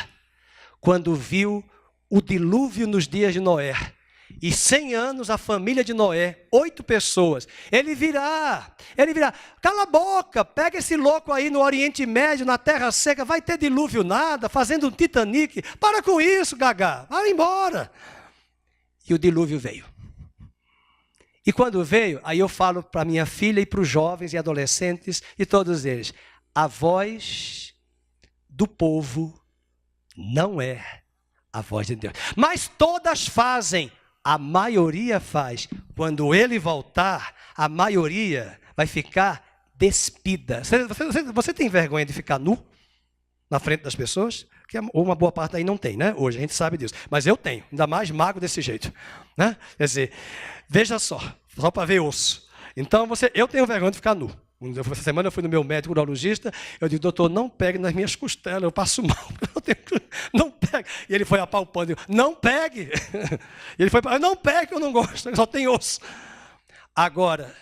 quando viu o dilúvio nos dias de Noé. E 100 anos a família de Noé, 8 pessoas. Ele virá. Cala a boca, pega esse louco aí no Oriente Médio, na Terra Seca, vai ter dilúvio nada, fazendo um Titanic. Para com isso, Gagá, vai embora. E o dilúvio veio. E quando veio, aí eu falo para minha filha e para os jovens e adolescentes e todos eles, a voz do povo não é a voz de Deus. Mas todas fazem. A maioria faz. Quando ele voltar, a maioria vai ficar despida. Você tem vergonha de ficar nu na frente das pessoas? Que uma boa parte aí não tem, né? Hoje a gente sabe disso. Mas eu tenho, ainda mais magro desse jeito, né? Quer dizer, veja só para ver osso. Então, eu tenho vergonha de ficar nu. Essa semana eu fui no meu médico urologista, eu digo, doutor, não pegue nas minhas costelas, eu passo mal. Não pegue. E ele foi apalpando, não pegue. E ele foi, não pegue, eu não gosto, só tem osso. Agora,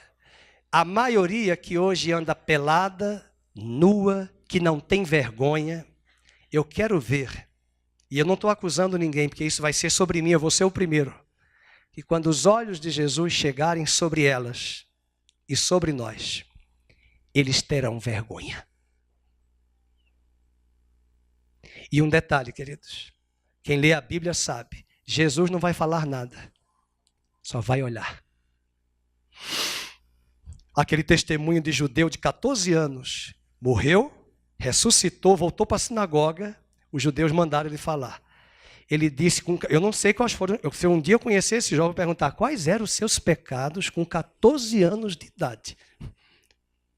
a maioria que hoje anda pelada, nua, que não tem vergonha, eu quero ver, e eu não estou acusando ninguém, porque isso vai ser sobre mim, eu vou ser o primeiro, que quando os olhos de Jesus chegarem sobre elas e sobre nós, eles terão vergonha. E um detalhe, queridos, quem lê a Bíblia sabe, Jesus não vai falar nada, só vai olhar. Aquele testemunho de judeu de 14 anos, morreu, ressuscitou, voltou para a sinagoga, os judeus mandaram ele falar. Ele disse, eu não sei quais foram, se um dia eu conhecer esse jovem, eu vou perguntar quais eram os seus pecados com 14 anos de idade.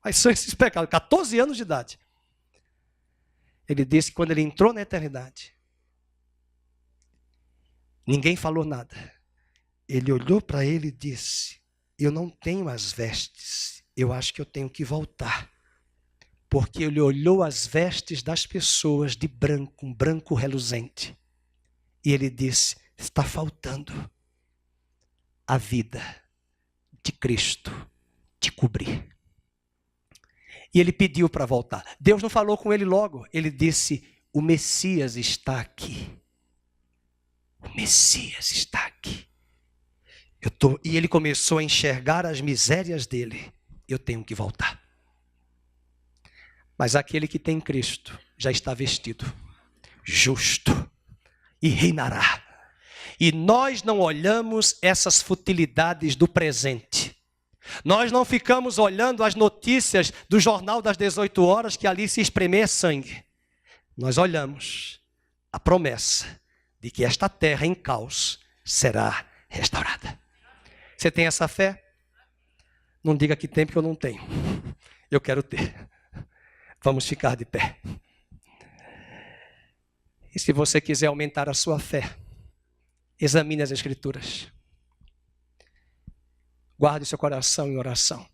Quais são esses pecados? 14 anos de idade. Ele disse que quando ele entrou na eternidade, ninguém falou nada. Ele olhou para ele e disse, eu não tenho as vestes, eu acho que eu tenho que voltar. Porque ele olhou as vestes das pessoas de branco, um branco reluzente. E ele disse, está faltando a vida de Cristo te cobrir. E ele pediu para voltar. Deus não falou com ele logo. Ele disse, o Messias está aqui. O Messias está aqui. E ele começou a enxergar as misérias dele. Eu tenho que voltar. Mas aquele que tem Cristo já está vestido, justo, e reinará. E nós não olhamos essas futilidades do presente. Nós não ficamos olhando as notícias do jornal das 18 horas que ali se espremer sangue. Nós olhamos a promessa de que esta terra em caos será restaurada. Você tem essa fé? Não diga que tem, porque eu não tenho. Eu quero ter. Vamos ficar de pé. E se você quiser aumentar a sua fé, examine as Escrituras. Guarde seu coração em oração.